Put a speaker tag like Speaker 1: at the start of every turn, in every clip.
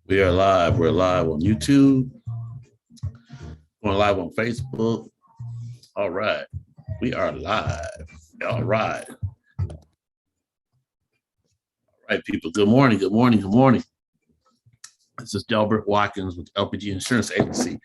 Speaker 1: We are live. We're live on YouTube, going live on Facebook. All right. We are live. All right. All right, people. Good morning. Good morning. Good morning. This is Delbert Watkins with LPG Insurance Agency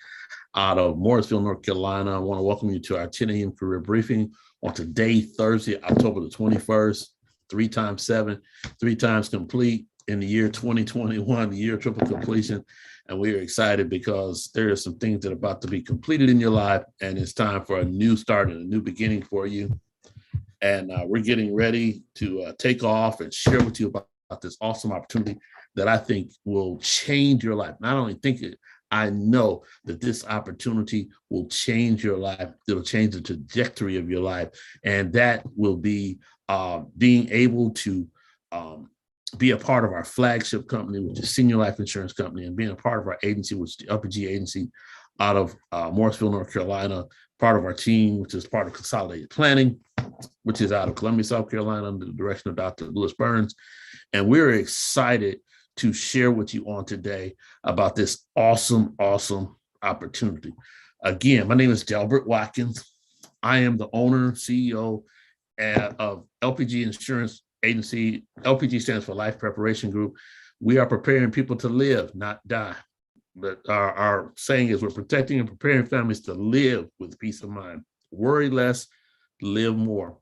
Speaker 1: out of Morrisville, North Carolina. I want to welcome you to our 10 a.m. career briefing on today, Thursday, October the 21st, 3 times 7, 3 times complete in the year 2021, the year of triple completion. And we are excited because there are some things that are about to be completed in your life, and it's time for a new start and a new beginning for you. And we're getting ready to take off and share with you about this awesome opportunity that I think will change your life. Not only think it, I know that this opportunity will change your life. It'll change the trajectory of your life. And that will be being able to be a part of our flagship company, which is Senior Life Insurance Company, and being a part of our agency, which is the LPG Agency out of Morrisville, North Carolina, part of our team, which is part of Consolidated Planning, which is out of Columbia, South Carolina, under the direction of Dr. Lewis Burns. And we're excited to share with you on today about this awesome opportunity. Again, my name is Delbert Watkins. I am the owner, CEO of LPG Insurance Agency. LPG stands for Life Preparation Group. We are preparing people to live, not die. But our saying is we're protecting and preparing families to live with peace of mind. Worry less, live more.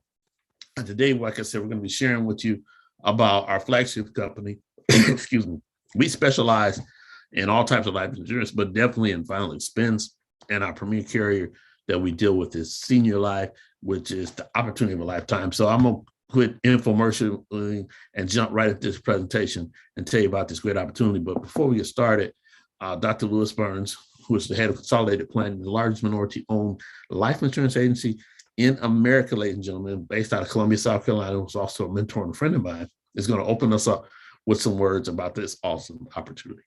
Speaker 1: And today, like I said, we're going to be sharing with you about our flagship company. Excuse me. We specialize in all types of life insurance, but definitely in final expense. And our premier carrier that we deal with is Senior Life, which is the opportunity of a lifetime. So I'm going to quit infomercial and jump right at this presentation and tell you about this great opportunity. But before we get started, Dr. Lewis Burns, who is the head of Consolidated Planning, the largest minority-owned life insurance agency in America, ladies and gentlemen, based out of Columbia, South Carolina, who's also a mentor and a friend of mine, is going to open us up with some words about this awesome opportunity.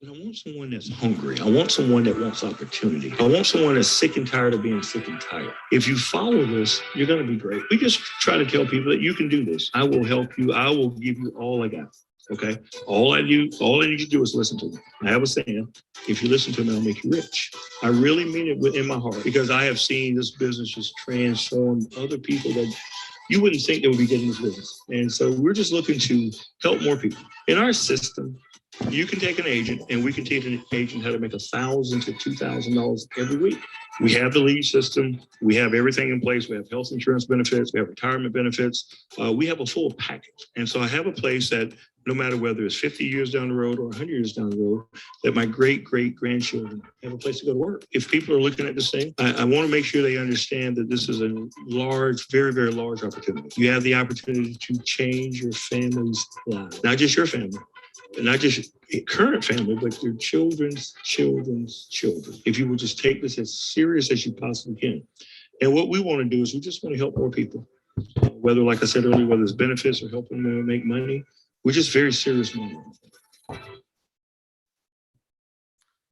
Speaker 2: I want someone that's hungry. I want someone that wants opportunity. I want someone that's sick and tired of being sick and tired. If you follow this, you're going to be great. We just try to tell people that you can do this. I will help you. I will give you all I got. Okay. All I need you to do is listen to me. I have a saying, if you listen to me, I'll make you rich. I really mean it within my heart because I have seen this business just transform other people that you wouldn't think they would be getting this business. And so we're just looking to help more people. In our system, you can take an agent and we can teach an agent how to make $1,000 to $2,000 every week. We have the lead system. We have everything in place. We have health insurance benefits. We have retirement benefits. We have a full package. And so I have a place that no matter whether it's 50 years down the road or 100 years down the road, that my great-great-grandchildren have a place to go to work. If people are looking at this thing, I want to make sure they understand that this is a large, very, very large opportunity. You have the opportunity to change your family's life, not just your family, not just current family, but your children's children's children. If you would just take this as serious as you possibly can. And what we want to do is we just want to help more people, whether, like I said earlier, whether it's benefits or helping them make money. We're just very serious money.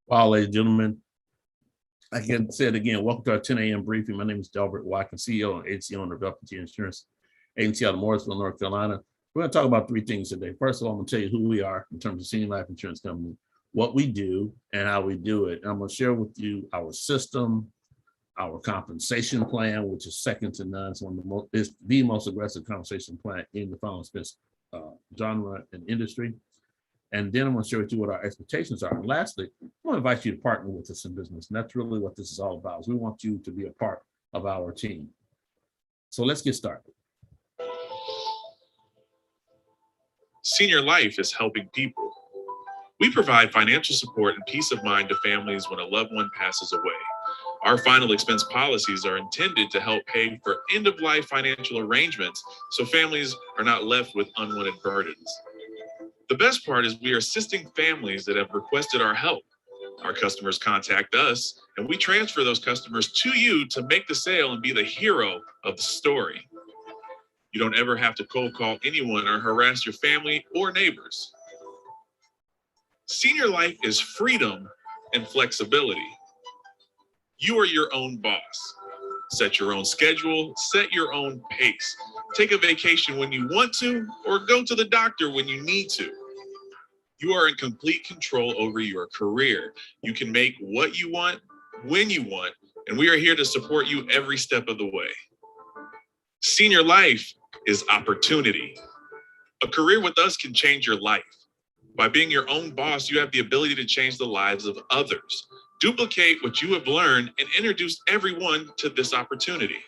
Speaker 1: Wow, ladies and gentlemen. Again, said again, welcome to our 10 a.m. briefing. My name is Delbert Watkins, CEO and agency owner of LPG Insurance Agency out of Morrisville, North Carolina. We're going to talk about 3 things today. First of all, I'm going to tell you who we are in terms of Senior Life Insurance Company, what we do, and how we do it. And I'm going to share with you our system, our compensation plan, which is second to none. It's it's the most aggressive compensation plan in the final expense genre and industry. And then I'm going to share with you what our expectations are. And lastly, I want to invite you to partner with us in business. And that's really what this is all about. Is we want you to be a part of our team. So let's get started.
Speaker 3: Senior Life is helping people. We provide financial support and peace of mind to families when a loved one passes away. Our final expense policies are intended to help pay for end-of-life financial arrangements so families are not left with unwanted burdens. The best part is we are assisting families that have requested our help. Our customers contact us, and we transfer those customers to you to make the sale and be the hero of the story. You don't ever have to cold call anyone or harass your family or neighbors. Senior Life is freedom and flexibility. You are your own boss. Set your own schedule, set your own pace. Take a vacation when you want to, or go to the doctor when you need to. You are in complete control over your career. You can make what you want, when you want, and we are here to support you every step of the way. Senior Life is opportunity. A career with us can change your life. By being your own boss, you have the ability to change the lives of others. Duplicate what you have learned and introduce everyone to this opportunity.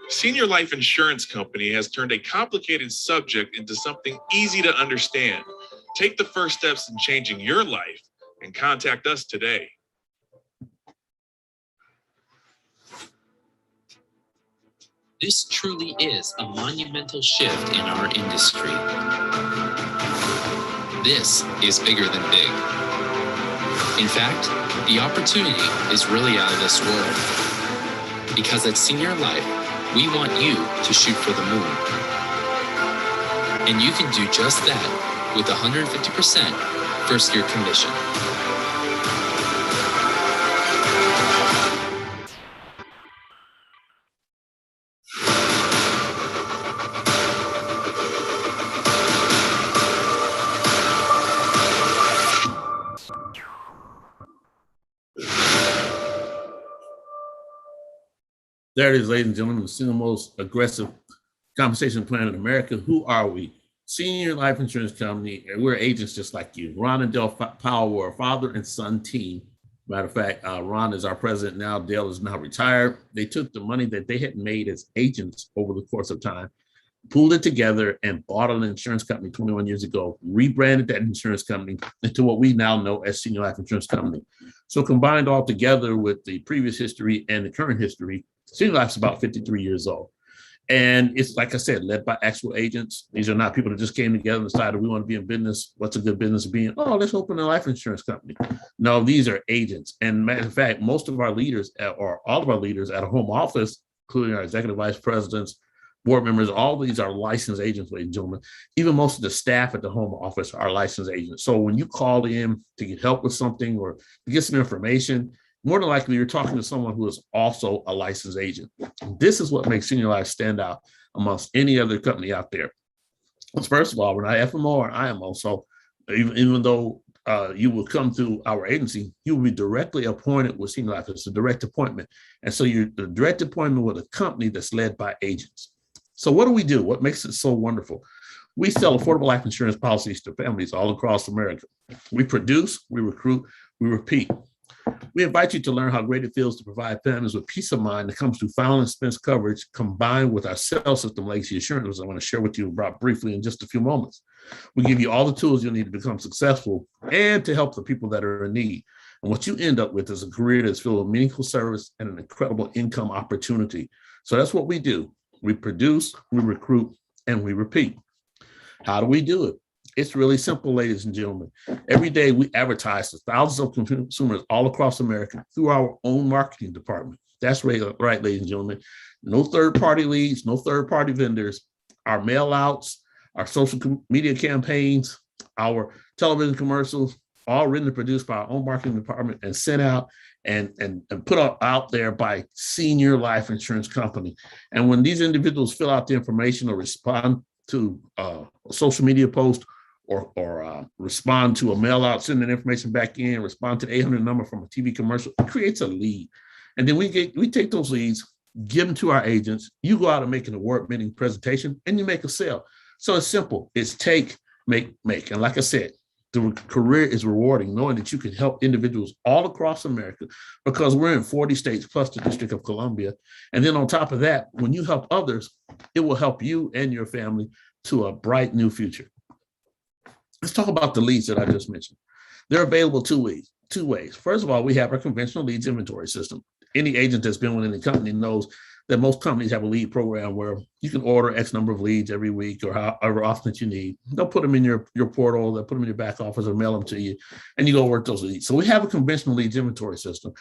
Speaker 3: Senior Life Insurance Company has turned a complicated subject into something easy to understand. Take the first steps in changing your life and contact us today.
Speaker 4: This truly is a monumental shift in our industry. This is bigger than big. In fact, the opportunity is really out of this world. Because at Senior Life, we want you to shoot for the moon. And you can do just that with 150% first year commission.
Speaker 1: There it is, ladies and gentlemen, the single most aggressive compensation plan in America. Who are we? Senior Life Insurance Company, and we're agents just like you. Ron and Dale Powell were a father and son team. Matter of fact, Ron is our president now. Dale is now retired. They took the money that they had made as agents over the course of time, pooled it together, and bought an insurance company 21 years ago, rebranded that insurance company into what we now know as Senior Life Insurance Company. So combined all together with the previous history and the current history, Senior Life is about 53 years old. And it's, like I said, led by actual agents. These are not people that just came together and decided we want to be in business. What's a good business to be in? Oh, let's open a life insurance company. No, these are agents. And matter of fact, most of our leaders, or all of our leaders at a home office, including our executive vice presidents, board members, all these are licensed agents, ladies and gentlemen. Even most of the staff at the home office are licensed agents. So when you call in to get help with something or to get some information, more than likely you're talking to someone who is also a licensed agent. This is what makes Senior Life stand out amongst any other company out there. First of all, we're not FMO or IMO. So even though you will come through our agency, you will be directly appointed with Senior Life. It's a direct appointment. And so you're a direct appointment with a company that's led by agents. So what do we do? What makes it so wonderful? We sell affordable life insurance policies to families all across America. We produce, we recruit, we repeat. We invite you to learn how great it feels to provide families with peace of mind that comes through final expense coverage combined with our sales system, Legacy Assurance, which I want to share with you about briefly in just a few moments. We give you all the tools you'll need to become successful and to help the people that are in need. And what you end up with is a career that's filled with meaningful service and an incredible income opportunity. So that's what we do. We produce, we recruit, and we repeat. How do we do it? It's really simple, ladies and gentlemen. Every day we advertise to thousands of consumers all across America through our own marketing department. That's right, ladies and gentlemen. No third-party leads, no third-party vendors. Our mail outs, our social media campaigns, our television commercials, all written and produced by our own marketing department and sent out and put out there by Senior Life Insurance Company. And when these individuals fill out the information or respond to a social media post or respond to a mail out, send that information back in, respond to the 800 number from a TV commercial, it creates a lead. And then we take those leads, give them to our agents. You go out and make an award-winning presentation and you make a sale. So it's simple. It's take, make. And like I said, the career is rewarding, knowing that you can help individuals all across America because we're in 40 states plus the District of Columbia. And then on top of that, when you help others, it will help you and your family to a bright new future. Let's talk about the leads that I just mentioned. They're available two ways. First of all, we have our conventional leads inventory system. Any agent that's been within the company knows that most companies have a lead program where you can order X number of leads every week or however often that you need. They'll put them in your portal, they'll put them in your back office or mail them to you, and you go work those leads. So we have a conventional leads inventory system,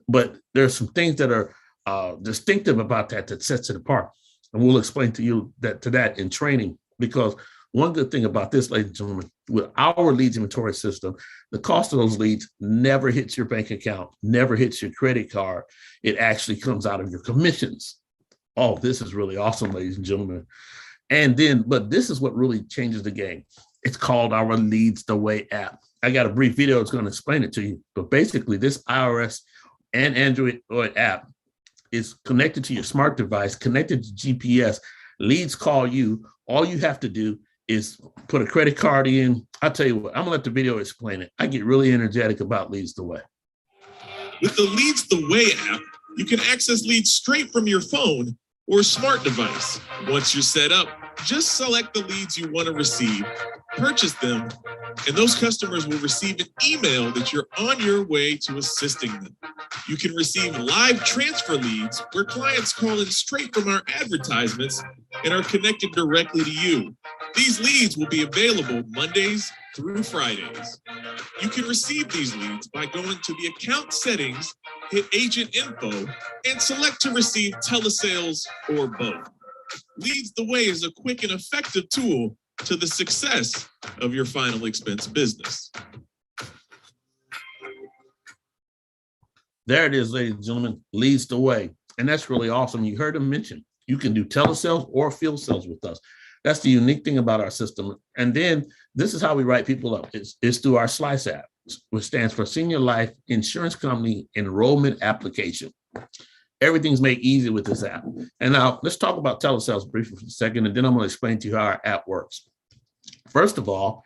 Speaker 1: but there's some things that are distinctive about that sets it apart. And we'll explain to you that in training, because one good thing about this, ladies and gentlemen, with our leads inventory system, the cost of those leads never hits your bank account, never hits your credit card. It actually comes out of your commissions. Oh, this is really awesome, ladies and gentlemen. But this is what really changes the game. It's called our Leads the Way app. I got a brief video that's going to explain it to you. But basically, this iOS and Android app is connected to your smart device, connected to GPS. Leads call you. All you have to do is put a credit card in. I'll tell you what, I'm going to let the video explain it. I get really energetic about Leads the Way.
Speaker 3: With the Leads the Way app, you can access leads straight from your phone or smart device. Once you're set up, just select the leads you want to receive, purchase them, and those customers will receive an email that you're on your way to assisting them. You can receive live transfer leads where clients call in straight from our advertisements and are connected directly to you. These leads will be available Mondays through Fridays. You can receive these leads by going to the account settings, hit agent info, and select to receive telesales or both. Leads the Way is a quick and effective tool to the success of your final expense business.
Speaker 1: There it is, ladies and gentlemen, Leads the Way. And that's really awesome. You heard him mention, you can do telesales or field sales with us. That's the unique thing about our system. And then this is how we write people up. It's through our Slice app, which stands for Senior Life Insurance Company Enrollment Application. Everything's made easy with this app. And now let's talk about telesales briefly for a second, and then I'm going to explain to you how our app works. First of all,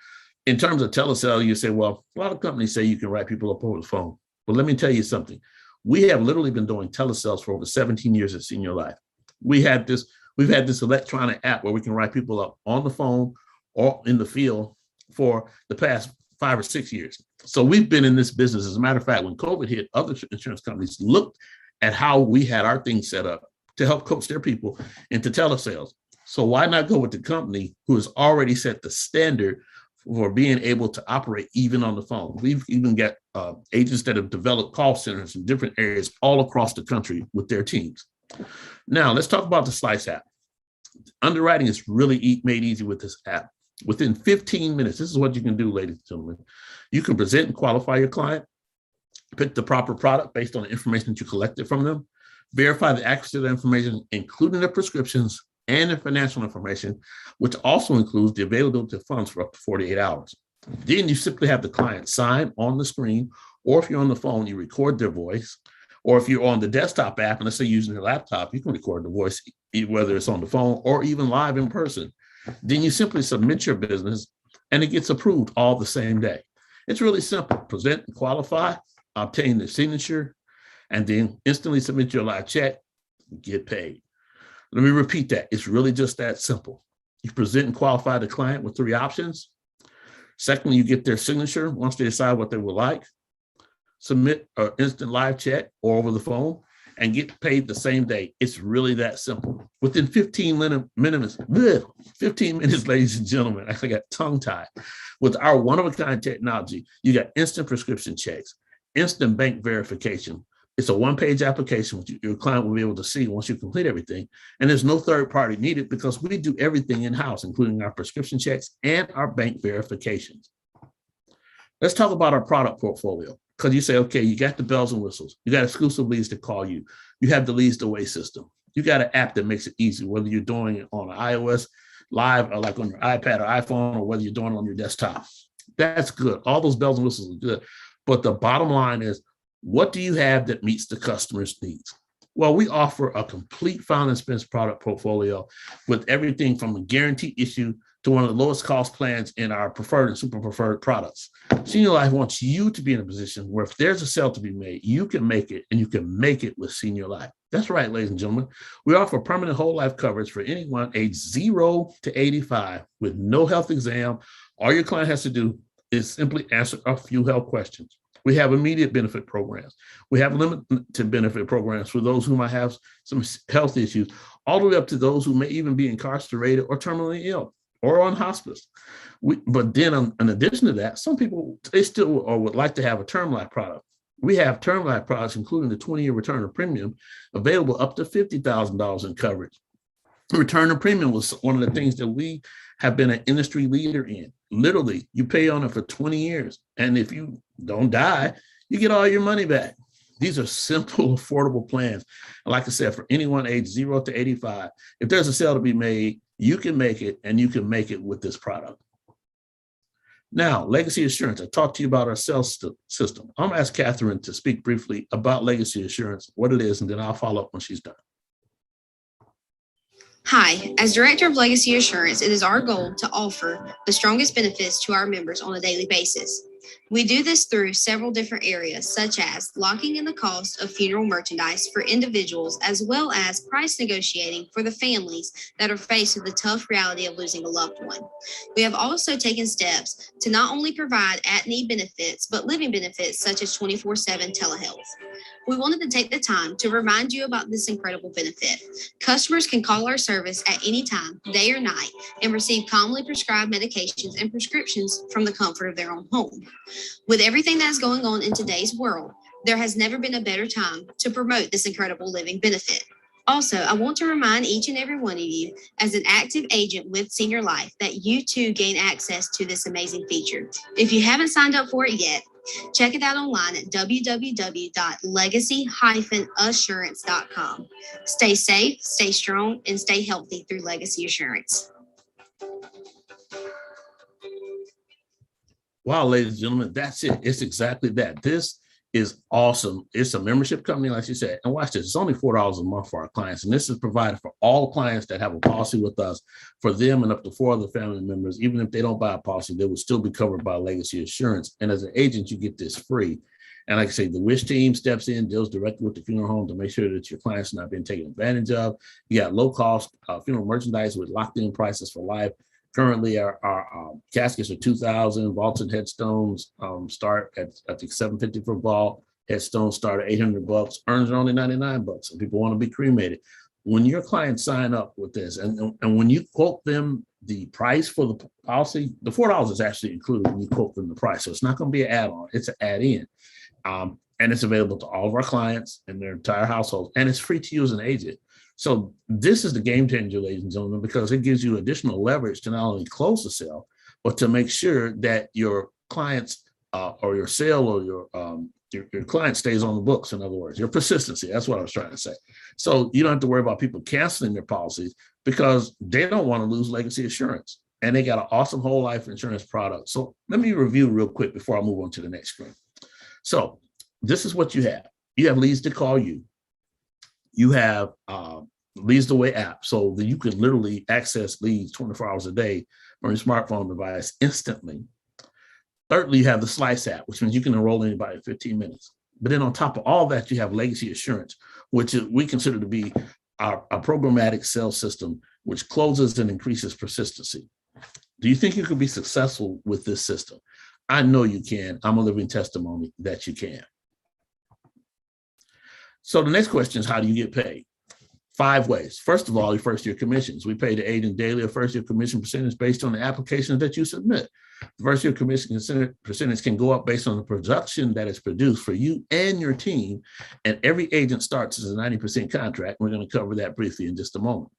Speaker 1: in terms of telesale, you say, well, a lot of companies say you can write people up over the phone. But let me tell you something. We have literally been doing telesales for over 17 years at Senior Life. We've had this electronic app where we can write people up on the phone or in the field for the past 5 or 6 years. So we've been in this business. As a matter of fact, when COVID hit, other insurance companies looked at how we had our thing set up to help coach their people into telesales. So why not go with the company who has already set the standard for being able to operate even on the phone? We've even got agents that have developed call centers in different areas all across the country with their teams. Now, let's talk about the Slice app. Underwriting is really made easy with this app. Within 15 minutes, this is what you can do, ladies and gentlemen. You can present and qualify your client, pick the proper product based on the information that you collected from them, verify the accuracy of the information, including the prescriptions and the financial information, which also includes the availability of funds for up to 48 hours. Then you simply have the client sign on the screen, or if you're on the phone, you record their voice, or if you're on the desktop app, and let's say using your laptop, you can record the voice, whether it's on the phone or even live in person. Then you simply submit your business and it gets approved all the same day. It's really simple. Present and qualify, obtain the signature, and then instantly submit your live check, get paid. Let me repeat that. It's really just that simple. You present and qualify the client with 3 options. Secondly, you get their signature once they decide what they would like. Submit an instant live check or over the phone and get paid the same day. It's really that simple. Within 15 minutes, ladies and gentlemen, I got tongue-tied. With our one-of-a-kind technology, you got instant prescription checks, instant bank verification. It's a one-page application which your client will be able to see once you complete everything. And there's no third party needed because we do everything in-house, including our prescription checks and our bank verifications. Let's talk about our product portfolio. Because you say, okay, you got the bells and whistles. You got exclusive leads to call you. You have the Leads the Way system. You got an app that makes it easy, whether you're doing it on iOS live or like on your iPad or iPhone, or whether you're doing it on your desktop. That's good. All those bells and whistles are good. But the bottom line is, what do you have that meets the customer's needs? Well, we offer a complete final expense product portfolio with everything from a guaranteed issue to one of the lowest cost plans in our preferred and super preferred products. Senior Life wants you to be in a position where if there's a sale to be made, you can make it, and you can make it with Senior Life. That's right, ladies and gentlemen. We offer permanent whole life coverage for anyone age 0 to 85 with no health exam. All your client has to do is simply answer a few health questions. We have immediate benefit programs. We have limited benefit programs for those who might have some health issues, all the way up to those who may even be incarcerated or terminally ill or on hospice. But then in addition to that, some people, they still or would like to have a term life product. We have term life products, including the 20-year return of premium, available up to $50,000 in coverage. Return of premium was one of the things that we have been an industry leader in. Literally, you pay on it for 20 years. And if you don't die, you get all your money back. These are simple, affordable plans. And like I said, for anyone age 0 to 85, if there's a sale to be made, you can make it, and you can make it with this product. Now, Legacy Assurance, I talked to you about our sales system. I'm going to ask Catherine to speak briefly about Legacy Assurance, what it is, and then I'll follow up when she's done.
Speaker 5: Hi, as Director of Legacy Assurance, it is our goal to offer the strongest benefits to our members on a daily basis. We do this through several different areas, such as locking in the cost of funeral merchandise for individuals, as well as price negotiating for the families that are faced with the tough reality of losing a loved one. We have also taken steps to not only provide at-need benefits, but living benefits such as 24/7 telehealth. We wanted to take the time to remind you about this incredible benefit. Customers can call our service at any time, day or night, and receive commonly prescribed medications and prescriptions from the comfort of their own home. With everything that's going on in today's world, there has never been a better time to promote this incredible living benefit. Also, I want to remind each and every one of you, as an active agent with Senior Life, that you too gain access to this amazing feature. If you haven't signed up for it yet, check it out online at www.legacy-assurance.com. Stay safe, stay strong, and stay healthy through Legacy Assurance.
Speaker 1: Wow, ladies and gentlemen, that's it. It's exactly that. This is awesome. It's a membership company, like you said. And watch this, it's only $4 a month for our clients. And this is provided for all clients that have a policy with us, for them and up to 4 other family members. Even if they don't buy a policy, they will still be covered by Legacy Assurance. And as an agent, you get this free. And like I say, the WISH team steps in, deals directly with the funeral home to make sure that your clients are not being taken advantage of. You got low cost funeral merchandise with locked in prices for life. Currently, our caskets are $2,000. Vaults and headstones start at, I think, $750 for a vault. Headstones start at $800. Urns are only $99. And people want to be cremated. When your clients sign up with this, and when you quote them the price for the policy, the $4 is actually included when you quote them the price. So it's not going to be an add-on; it's an add-in, and it's available to all of our clients and their entire household, and it's free to you as an agent. So this is the game changer, ladies and gentlemen, because it gives you additional leverage to not only close the sale, but to make sure that your clients or your sale or your client stays on the books. In other words, your persistency. That's what I was trying to say. So you don't have to worry about people canceling their policies because they don't want to lose Legacy Assurance. And they got an awesome whole life insurance product. So let me review real quick before I move on to the next screen. So this is what you have. You have Leads to Call You. You have Leads the Way app, so that you can literally access leads 24 hours a day on your smartphone device instantly. Thirdly, you have the Slice app, which means you can enroll anybody in 15 minutes. But then on top of all that, you have Legacy Assurance, which we consider to be our programmatic sales system, which closes and increases persistency. Do you think you could be successful with this system? I know you can. I'm a living testimony that you can. So the next question is, how do you get paid? 5 ways. First of all, your first-year commissions. We pay the agent daily a first-year commission percentage based on the applications that you submit. The first-year commission percentage can go up based on the production that is produced for you and your team. And every agent starts as a 90% contract. We're going to cover that briefly in just a moment.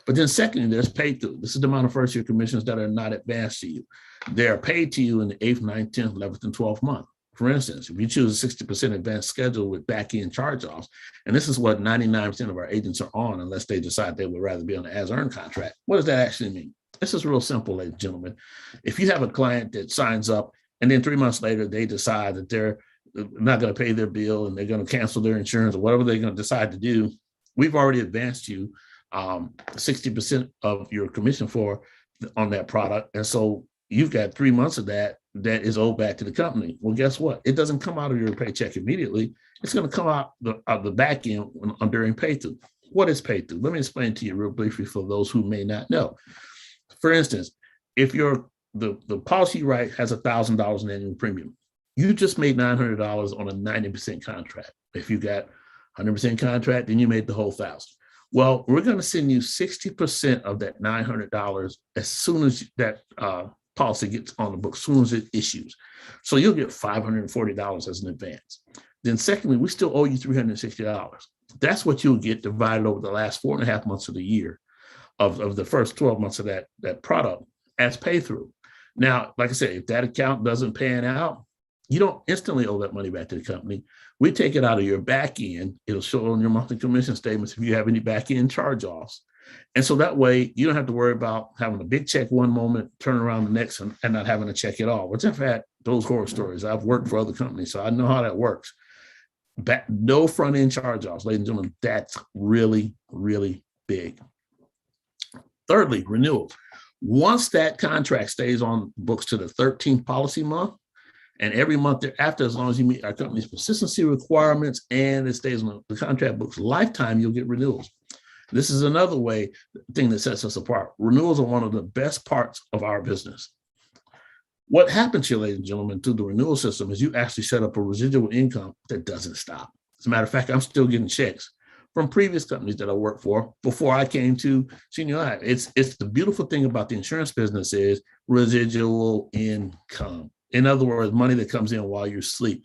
Speaker 1: But then secondly, there's paid through. This is the amount of first-year commissions that are not advanced to you. They are paid to you in the 8th, 9th, 10th, 11th, and 12th month. For instance, if you choose a 60% advanced schedule with back-end charge-offs, and this is what 99% of our agents are on, unless they decide they would rather be on an as-earned contract. What does that actually mean? This is real simple, ladies and gentlemen. If you have a client that signs up and then 3 months later, they decide that they're not going to pay their bill and they're going to cancel their insurance or whatever they're going to decide to do, we've already advanced you 60% of your commission on that product. And so you've got 3 months of that is owed back to the company. Well, guess what? It doesn't come out of your paycheck immediately. It's going to come out the back end during pay through. What is pay through? Let me explain to you real briefly for those who may not know. For instance, if the policy right has $1,000 in annual premium, you just made $900 on a 90% contract. If you got 100% contract, then you made the whole $1,000. Well, we're going to send you 60% of that $900 as soon as that policy gets on the book, as soon as it issues. So you'll get $540 as an advance. Then secondly, we still owe you $360. That's what you'll get divided over the last 4.5 months of the year of the first 12 months of that product as pay through. Now, like I said, if that account doesn't pan out, you don't instantly owe that money back to the company. We take it out of your back end. It'll show on your monthly commission statements if you have any back end charge offs. And so that way you don't have to worry about having a big check one moment, turn around the next and not having a check at all, which I've had those horror stories. I've worked for other companies, so I know how that works. No front end charge-offs, ladies and gentlemen. That's really, really big. Thirdly, renewals. Once that contract stays on books to the 13th policy month, and every month thereafter, as long as you meet our company's persistency requirements and it stays on the contract books lifetime, you'll get renewals. This is another thing that sets us apart. Renewals are one of the best parts of our business. What happens here, ladies and gentlemen, through the renewal system is you actually set up a residual income that doesn't stop. As a matter of fact, I'm still getting checks from previous companies that I worked for before I came to Senior Life. It's the beautiful thing about the insurance business is residual income. In other words, money that comes in while you sleep,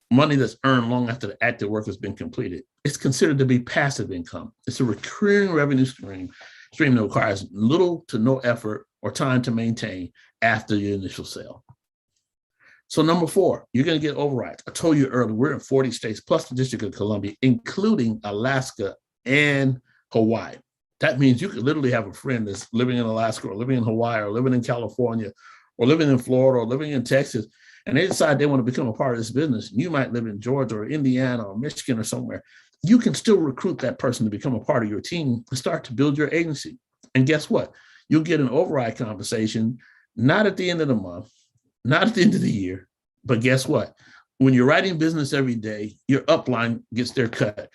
Speaker 1: money that's earned long after the active work has been completed. It's considered to be passive income. It's a recurring revenue stream that requires little to no effort or time to maintain after your initial sale. So number 4, you're going to get overrides. I told you earlier, we're in 40 states plus the District of Columbia, including Alaska and Hawaii. That means you could literally have a friend that's living in Alaska or living in Hawaii or living in California or living in Florida or living in Texas, and they decide they want to become a part of this business. You might live in Georgia or Indiana or Michigan or somewhere. You can still recruit that person to become a part of your team and start to build your agency. And guess what? You'll get an override compensation, not at the end of the month, not at the end of the year, but guess what? When you're writing business every day, your upline gets their cut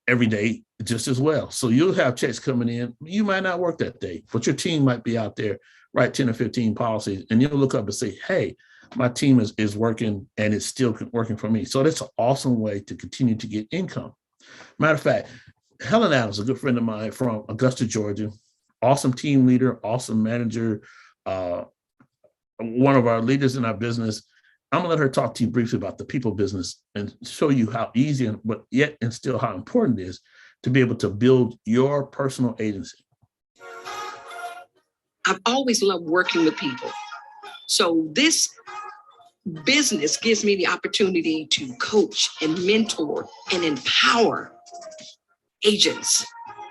Speaker 1: every day just as well. So you'll have checks coming in. You might not work that day, but your team might be out there, write 10 or 15 policies, and you'll look up and say, hey, my team is working and it's still working for me. So that's an awesome way to continue to get income. Matter of fact, Helen Adams, a good friend of mine from Augusta, Georgia, awesome team leader, awesome manager, one of our leaders in our business. I'm gonna let her talk to you briefly about the people business and show you how easy, but yet and still how important it is to be able to build your personal agency.
Speaker 6: I've always loved working with people. So this business gives me the opportunity to coach and mentor and empower agents,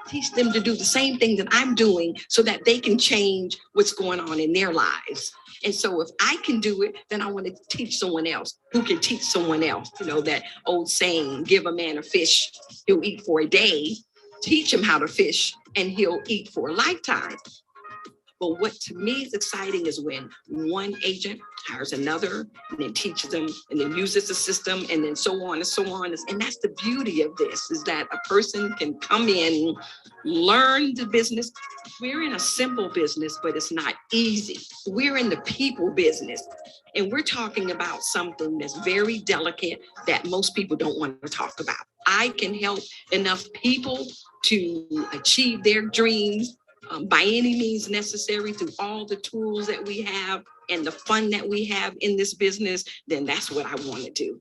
Speaker 6: teach them to do the same thing that I'm doing so that they can change what's going on in their lives. And so if I can do it, then I want to teach someone else who can teach someone else. You know, that old saying, give a man a fish, he'll eat for a day. Teach him how to fish and he'll eat for a lifetime. But what to me is exciting is when one agent hires another and then teaches them and then uses the system and then so on and so on. And that's the beauty of this, is that a person can come in, learn the business. We're in a simple business, but it's not easy. We're in the people business. And we're talking about something that's very delicate that most people don't want to talk about. I can help enough people to achieve their dreams by any means necessary through all the tools that we have and the fun that we have in this business, then that's what I want to do.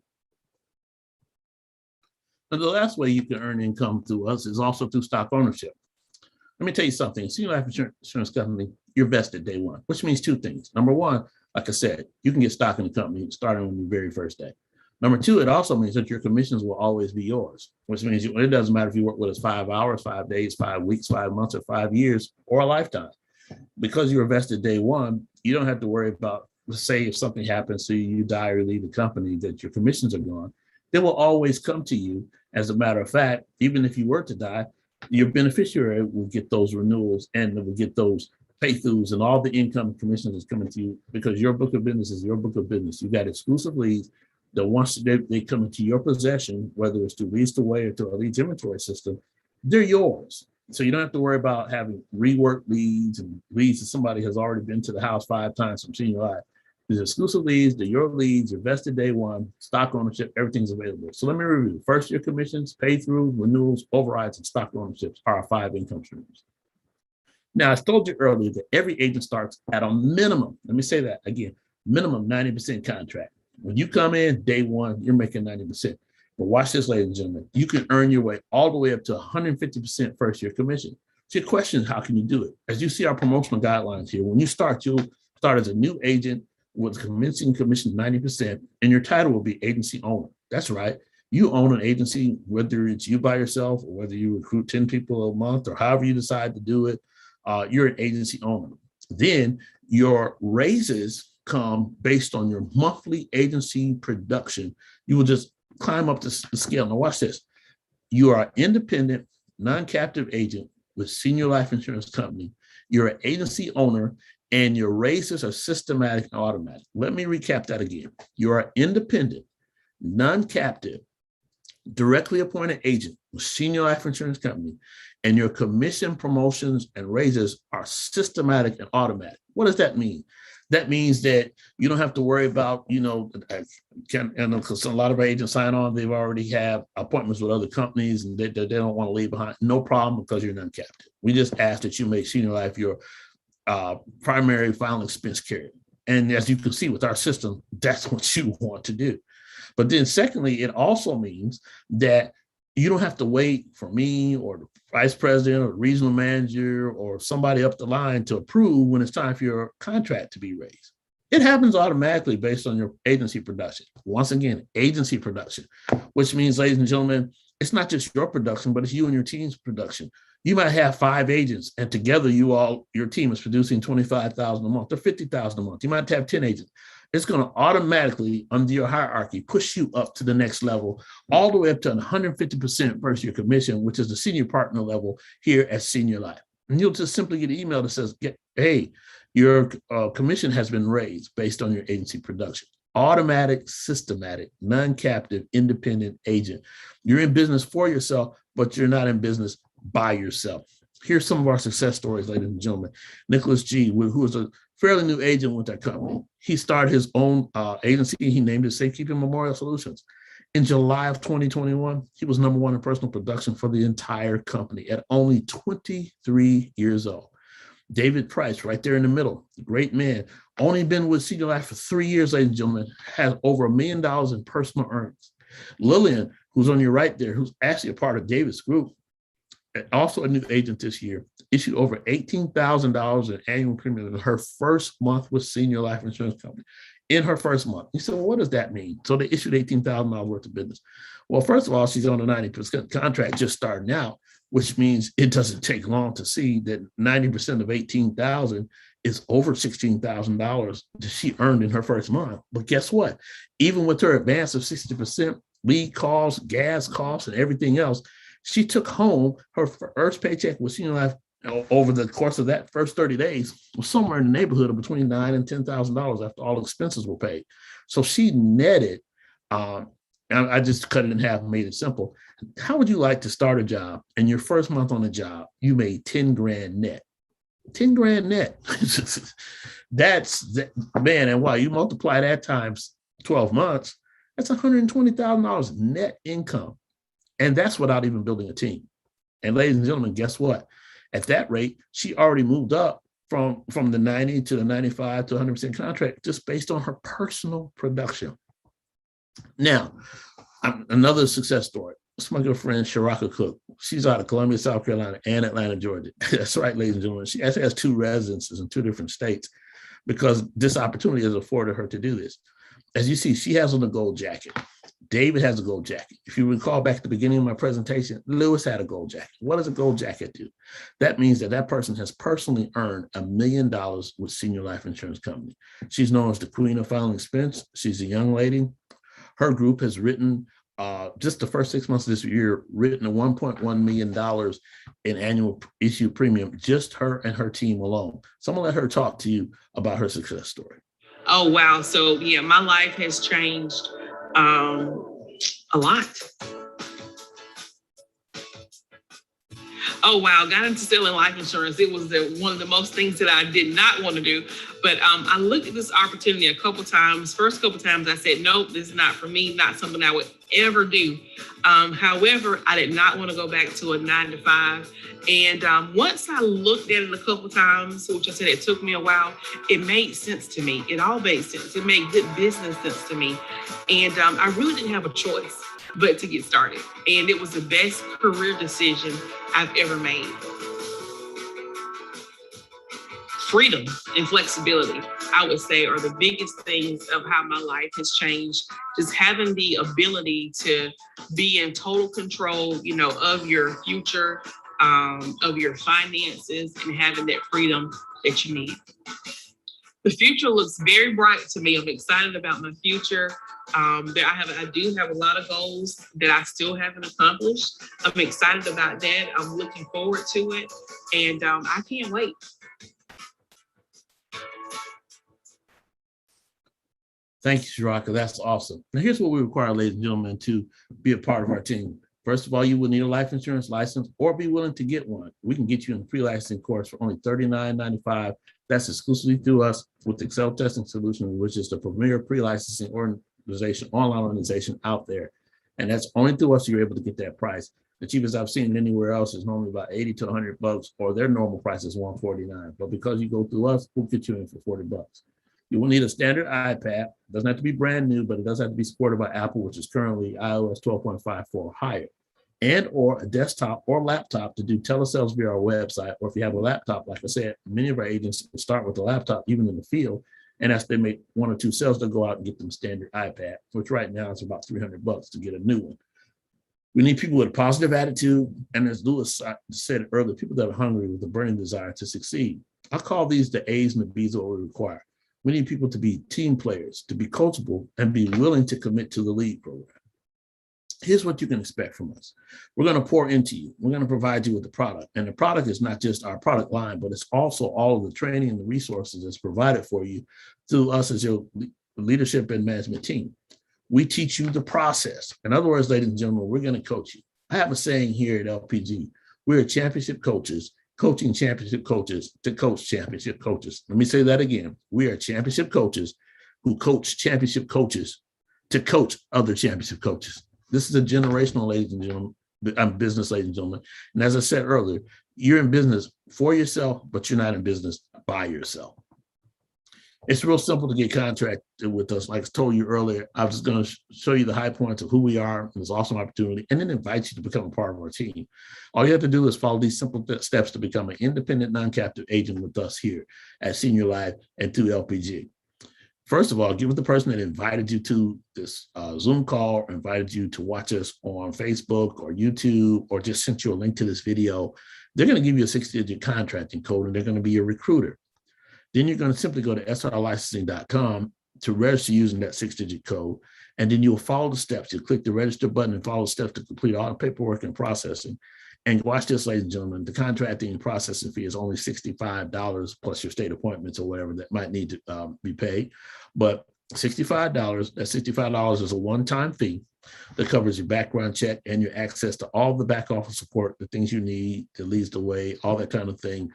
Speaker 1: And the last way you can earn income through us is also through stock ownership. Let me tell you something. Senior Life Insurance Company, you're vested day one, which means 2 things. Number 1, like I said, you can get stock in the company starting on your very first day. Number 2, it also means that your commissions will always be yours, which means it doesn't matter if you work with us 5 hours, 5 days, 5 weeks, 5 months, or 5 years, or a lifetime. Because you're vested day one, you don't have to worry about, say, if something happens to you, you die or leave the company, that your commissions are gone. They will always come to you. As a matter of fact, even if you were to die, your beneficiary will get those renewals and will get those pay-throughs and all the income commissions that's coming to you, because your book of business is your book of business. You got exclusive leads that once they come into your possession, whether it's through leads away or through a leads inventory system, they're yours. So you don't have to worry about having reworked leads and leads that somebody has already been to the house 5 times from Senior Life. These exclusive leads, they're your leads, you're vested day one, stock ownership, everything's available. So let me review. First year commissions, pay through, renewals, overrides, and stock ownerships are our 5 income streams. Now, I told you earlier that every agent starts at a minimum, let me say that again, minimum 90% contract. When you come in day one, you're making 90%. But watch this, ladies and gentlemen. You can earn your way all the way up to 150% first year commission. So your question is, how can you do it? As you see our promotional guidelines here, when you start, you'll start as a new agent with commencing commission 90%, and your title will be agency owner. That's right. You own an agency, whether it's you by yourself or whether you recruit 10 people a month or however you decide to do it, you're an agency owner. Then your raises come based on your monthly agency production. You will just climb up the scale. Now watch this. You are an independent, non-captive agent with Senior Life Insurance Company. You're an agency owner and your raises are systematic and automatic. Let me recap that again. You're an independent, non-captive, directly appointed agent with Senior Life Insurance Company, and your commission, promotions, and raises are systematic and automatic. What does that mean? That means that you don't have to worry about, because a lot of our agents sign on, they've already have appointments with other companies and they don't want to leave behind. No problem, because you're non-captive. We just ask that you make Senior Life your primary final expense carrier. And as you can see with our system, that's what you want to do. But then secondly, it also means that you don't have to wait for me or the vice president or the regional manager or somebody up the line to approve when it's time for your contract to be raised. It happens automatically based on your agency production. Once again, agency production, which means, ladies and gentlemen, it's not just your production, but it's you and your team's production. You might have 5 agents and together your team is producing $25,000 a month or $50,000 a month. You might have 10 agents. It's going to automatically, under your hierarchy, push you up to the next level, all the way up to 150% versus your commission, which is the senior partner level here at Senior Life. And you'll just simply get an email that says, hey, your commission has been raised based on your agency production. Automatic, systematic, non-captive, independent agent. You're in business for yourself, but you're not in business by yourself. Here's some of our success stories, ladies and gentlemen. Nicholas G., who is a fairly new agent with our company. He started his own agency. He named it Safekeeping Memorial Solutions. In July of 2021, he was #1 in personal production for the entire company at only 23 years old. David Price, right there in the middle, great man, only been with Senior Life for 3 years, ladies and gentlemen, has over $1 million in personal earnings. Lillian, who's on your right there, who's actually a part of David's group, also a new agent this year, issued over $18,000 in annual premium in her first month with Senior Life Insurance Company. In her first month. You said, well, what does that mean? So they issued $18,000 worth of business. Well, first of all, she's on a 90% contract just starting out, which means it doesn't take long to see that 90% of $18,000 is over $16,000 that she earned in her first month. But guess what? Even with her advance of 60%, lead costs, gas costs, and everything else, she took home her first paycheck with Senior Life over the course of that first 30 days was somewhere in the neighborhood of between $9,000 and $10,000 after all expenses were paid. So she netted, and I just cut it in half and made it simple. How would you like to start a job and your first month on the job, you made 10 grand net? 10 grand net. That's, man, and wow, you multiply that times 12 months, that's $120,000 net income. And that's without even building a team. And ladies and gentlemen, guess what? At that rate, she already moved up from the 90 to the 95 to 100% contract just based on her personal production. Now, another success story. It's my good friend, Sharaka Cook. She's out of Columbia, South Carolina, and Atlanta, Georgia. That's right, ladies and gentlemen. She actually has 2 residences in 2 different states because this opportunity has afforded her to do this. As you see, she has on a gold jacket. David has a gold jacket. If you recall back at the beginning of my presentation, Lewis had a gold jacket. What does a gold jacket do? That means that that person has personally earned $1 million with Senior Life Insurance Company. She's known as the Queen of Final Expense. She's a young lady. Her group has written, just the first 6 months of this year, written $1.1 million in annual issue premium, just her and her team alone. So I'm gonna let her talk to you about her success story.
Speaker 7: Oh, wow. So yeah, my life has changed a lot. Oh, wow. Got into selling life insurance. It was one of the most things that I did not want to do. But I looked at this opportunity a couple times. First couple times I said, nope, this is not for me, not something I would ever do. However, I did not want to go back to a 9-to-5. And once I looked at it a couple times, which I said it took me a while, it made sense to me. It all made sense. It made good business sense to me. And I really didn't have a choice but to get started. And it was the best career decision I've ever made. Freedom and flexibility. I would say are the biggest things of how my life has changed. Just having the ability to be in total control, you know, of your future, of your finances, and having that freedom that you need. The future looks very bright to me. I'm excited about my future. I do have a lot of goals that I still haven't accomplished. I'm excited about that. I'm looking forward to it, and I can't wait.
Speaker 1: Thank you, Sharaka. That's awesome. Now, here's what we require, ladies and gentlemen, to be a part of our team. First of all, you will need a life insurance license or be willing to get one. We can get you in the pre-licensing course for only $39.95. That's exclusively through us with Excel Testing Solutions, which is the premier pre-licensing organization, online organization out there. And that's only through us you're able to get that price. The cheapest I've seen anywhere else is normally about $80 to $100, or their normal price is $149. But because you go through us, we'll get you in for $40. You will need a standard iPad. It doesn't have to be brand new, but it does have to be supported by Apple, which is currently iOS 12.54 or higher, and or a desktop or laptop to do telesales via our website. Or if you have a laptop, like I said, many of our agents will start with a laptop, even in the field. And as they make 1 or 2 sales, they'll go out and get them a standard iPad, which right now is about $300 to get a new one. We need people with a positive attitude. And as Lewis said earlier, people that are hungry with a burning desire to succeed. I call these the A's and the B's of what we require. We need people to be team players, to be coachable, and be willing to commit to the LEAD program. Here's what you can expect from us. We're going to pour into you. We're going to provide you with the product. And the product is not just our product line, but it's also all of the training and the resources that's provided for you through us as your leadership and management team. We teach you the process. In other words, ladies and gentlemen, we're going to coach you. I have a saying here at LPG. We're championship coaches, coaching championship coaches to coach championship coaches. Let me say that again. We are championship coaches who coach championship coaches to coach other championship coaches. This is a generational, ladies and gentlemen. I'm business, ladies and gentlemen. And as I said earlier, you're in business for yourself, but you're not in business by yourself. It's real simple to get contracted with us. Like I told you earlier, I was going to show you the high points of who we are and this awesome opportunity, and then invite you to become a part of our team. All you have to do is follow these simple steps to become an independent, non-captive agent with us here at Senior Life and through LPG. First of all, get with the person that invited you to this Zoom call, or invited you to watch us on Facebook or YouTube, or just sent you a link to this video. They're going to give you a 6-digit contracting code, and they're going to be your recruiter. Then you're going to simply go to srlicensing.com to register using that 6-digit code. And then you'll follow the steps. You click the register button and follow the steps to complete all the paperwork and processing. And watch this, ladies and gentlemen, the contracting and processing fee is only $65 plus your state appointments or whatever that might need to be paid. But $65, that $65 is a one-time fee that covers your background check and your access to all the back office support, the things you need, that leads the way, all that kind of thing,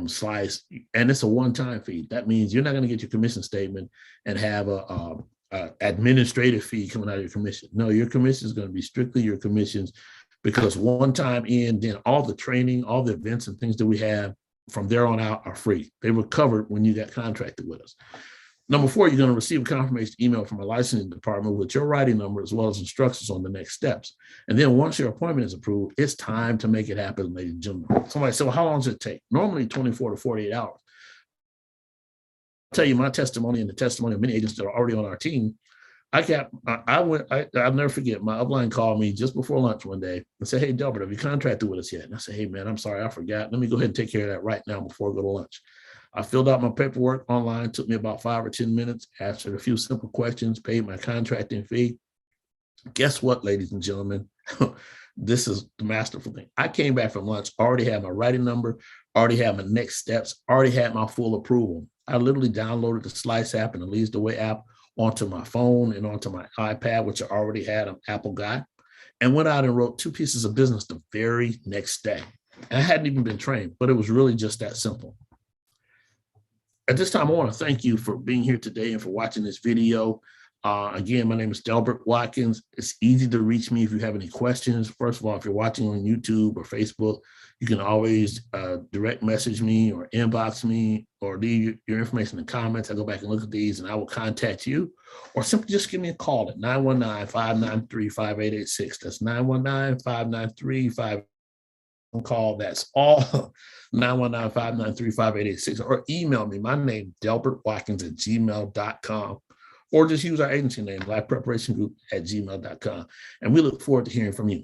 Speaker 1: slice. And it's a one-time fee. That means you're not going to get your commission statement and have a administrative fee coming out of your commission. No, your commission is going to be strictly your commissions, because one time in, then all the training, all the events and things that we have from there on out are free. They were covered when you got contracted with us. Number 4, you're going to receive a confirmation email from a licensing department with your writing number as well as instructions on the next steps. And then once your appointment is approved, it's time to make it happen, ladies and gentlemen. Somebody said, well, how long does it take? Normally 24 to 48 hours. I'll tell you my testimony and the testimony of many agents that are already on our team. I'll never forget, my upline called me just before lunch one day and said, hey, Delbert, have you contracted with us yet? And I said, hey, man, I'm sorry, I forgot. Let me go ahead and take care of that right now before I go to lunch. I filled out my paperwork online. It took me about 5 or 10 minutes, answered a few simple questions, paid my contracting fee. Guess what, ladies and gentlemen? This is the masterful thing. I came back from lunch, already had my writing number, already had my next steps, already had my full approval. I literally downloaded the Slice app and the Leads the Way app onto my phone and onto my iPad, which I already had an Apple guy, and went out and wrote 2 pieces of business the very next day. And I hadn't even been trained, but it was really just that simple. At this time, I want to thank you for being here today and for watching this video. Again, my name is Delbert Watkins. It's easy to reach me if you have any questions. First of all, if you're watching on YouTube or Facebook, you can always direct message me or inbox me or leave your information in the comments. I go back and look at these and I will contact you, or simply just give me a call at 919-593-5886. That's 919-593-5886. call. That's all 919-593-5886, or email me. My name, delbertwatkins@gmail.com, or just use our agency name, Life Preparation Group @gmail.com. And we look forward to hearing from you.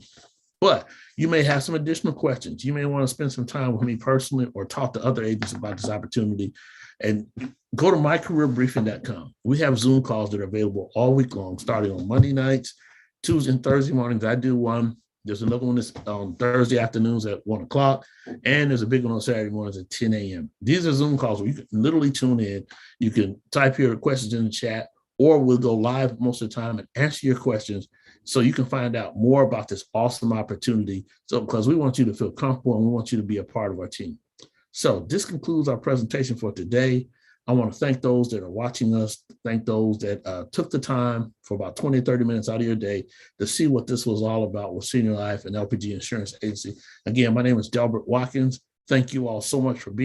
Speaker 1: But you may have some additional questions. You may want to spend some time with me personally or talk to other agents about this opportunity. And go to mycareerbriefing.com. We have Zoom calls that are available all week long, starting on Monday nights, Tuesday and Thursday mornings. I do one. There's another one that's on Thursday afternoons at 1 o'clock. And there's a big one on Saturday mornings at 10 a.m. These are Zoom calls where you can literally tune in. You can type your questions in the chat, or we'll go live most of the time and answer your questions so you can find out more about this awesome opportunity. So, because we want you to feel comfortable and we want you to be a part of our team. So this concludes our presentation for today. I want to thank those that are watching us, thank those that took the time for about 20, 30 minutes out of your day to see what this was all about with Senior Life and LPG Insurance Agency. Again, my name is Delbert Watkins. Thank you all so much for being